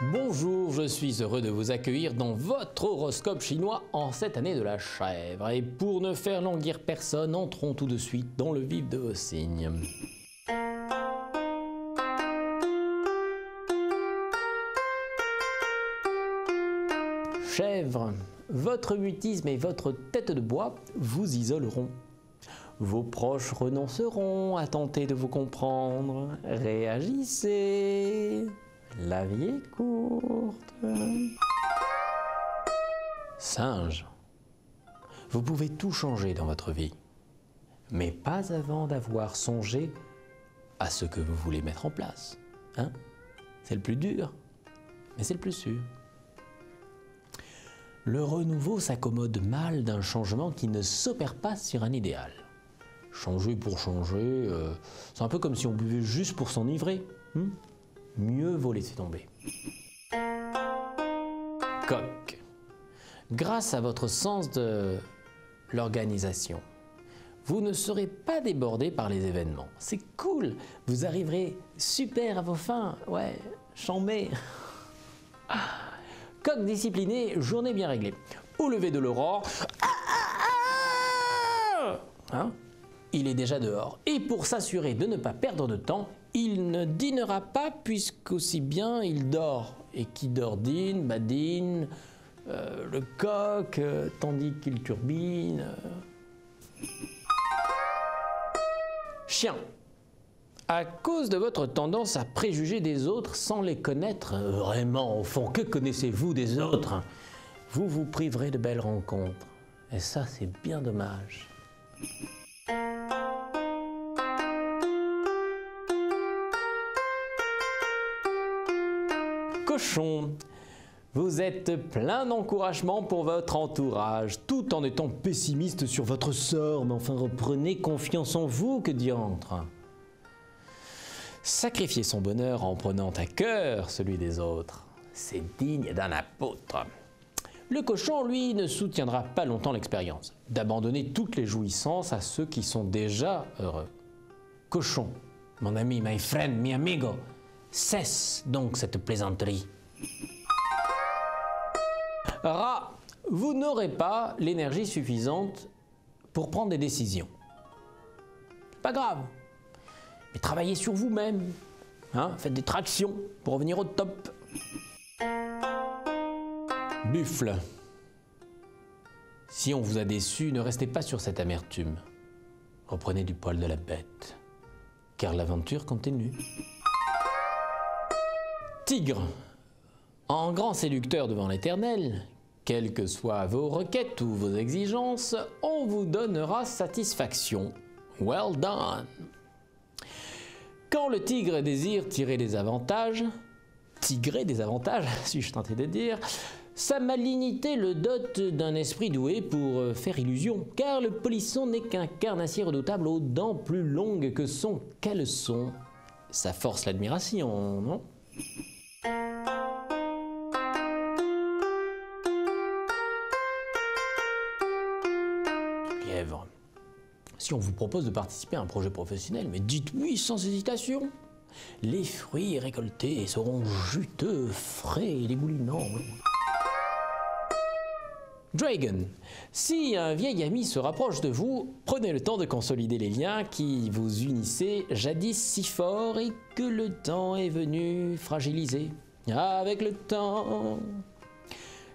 Bonjour, je suis heureux de vous accueillir dans votre horoscope chinois en cette année de la chèvre. Et pour ne faire languir personne, entrons tout de suite dans le vif de vos signes. Chèvre, votre mutisme et votre tête de bois vous isoleront. Vos proches renonceront à tenter de vous comprendre. Réagissez. La vie est courte. Singe, vous pouvez tout changer dans votre vie, mais pas avant d'avoir songé à ce que vous voulez mettre en place. Hein? C'est le plus dur, mais c'est le plus sûr. Le renouveau s'accommode mal d'un changement qui ne s'opère pas sur un idéal. Changer pour changer, c'est un peu comme si on buvait juste pour s'enivrer. Mieux vaut laisser tomber. Coq, grâce à votre sens de l'organisation, vous ne serez pas débordé par les événements. C'est cool, vous arriverez super à vos fins. Ouais, chambé. Coq discipliné, journée bien réglée. Au lever de l'aurore, hein, il est déjà dehors. Et pour s'assurer de ne pas perdre de temps, il ne dînera pas puisqu'aussi bien il dort. Et qui dort dîne, badine, le coq, tandis qu'il turbine. Chien. À cause de votre tendance à préjuger des autres sans les connaître vraiment, au fond, que connaissez-vous des autres? Vous vous priverez de belles rencontres. Et ça, c'est bien dommage. Cochon, vous êtes plein d'encouragement pour votre entourage, tout en étant pessimiste sur votre sort. Mais enfin, reprenez confiance en vous, que diantre. Sacrifier son bonheur en prenant à cœur celui des autres, c'est digne d'un apôtre. Le cochon, lui, ne soutiendra pas longtemps l'expérience d'abandonner toutes les jouissances à ceux qui sont déjà heureux. Cochon, mon ami, my friend, mi amigo, cesse donc cette plaisanterie. Rat, vous n'aurez pas l'énergie suffisante pour prendre des décisions. C'est pas grave. Mais travaillez sur vous-même, hein, faites des tractions pour revenir au top. Buffle, si on vous a déçu, ne restez pas sur cette amertume. Reprenez du poil de la bête, car l'aventure continue. Tigre, en grand séducteur devant l'Éternel, quelles que soient vos requêtes ou vos exigences, on vous donnera satisfaction. Well done! Quand le tigre désire tirer des avantages, tigrer des avantages, suis-je tenté de dire, sa malignité le dote d'un esprit doué pour faire illusion, car le polisson n'est qu'un carnassier redoutable aux dents plus longues que son caleçon. Ça force l'admiration, non? Lièvre. Si on vous propose de participer à un projet professionnel, mais dites oui sans hésitation. Les fruits récoltés seront juteux, frais et dégoulinants. Dragon, si un vieil ami se rapproche de vous, prenez le temps de consolider les liens qui vous unissaient jadis si fort et que le temps est venu fragiliser. Avec le temps,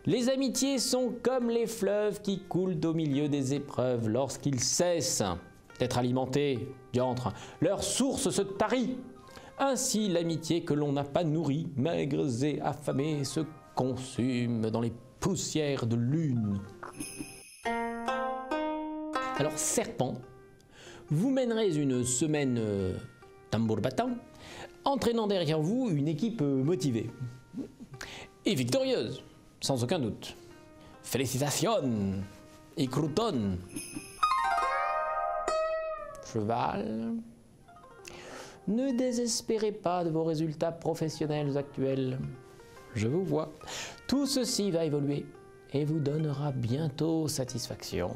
les amitiés sont comme les fleuves qui coulent au milieu des épreuves. Lorsqu'ils cessent d'être alimentés, diantre, leur source se tarit. Ainsi, l'amitié que l'on n'a pas nourrie, maigres et affamés, se consume dans les poussières de lune. Alors, serpent, vous mènerez une semaine tambour battant, entraînant derrière vous une équipe motivée et victorieuse. Sans aucun doute. Félicitations et crouton. Cheval. Ne désespérez pas de vos résultats professionnels actuels. Je vous vois. Tout ceci va évoluer et vous donnera bientôt satisfaction.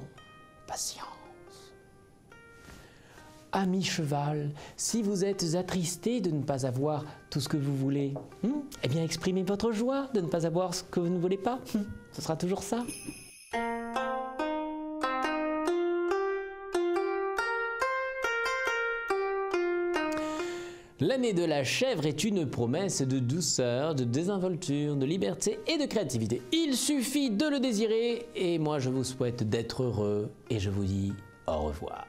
Patience. Ami cheval, si vous êtes attristé de ne pas avoir tout ce que vous voulez, eh bien exprimez votre joie de ne pas avoir ce que vous ne voulez pas. Ce sera toujours ça. L'année de la chèvre est une promesse de douceur, de désinvolture, de liberté et de créativité. Il suffit de le désirer et moi je vous souhaite d'être heureux et je vous dis au revoir.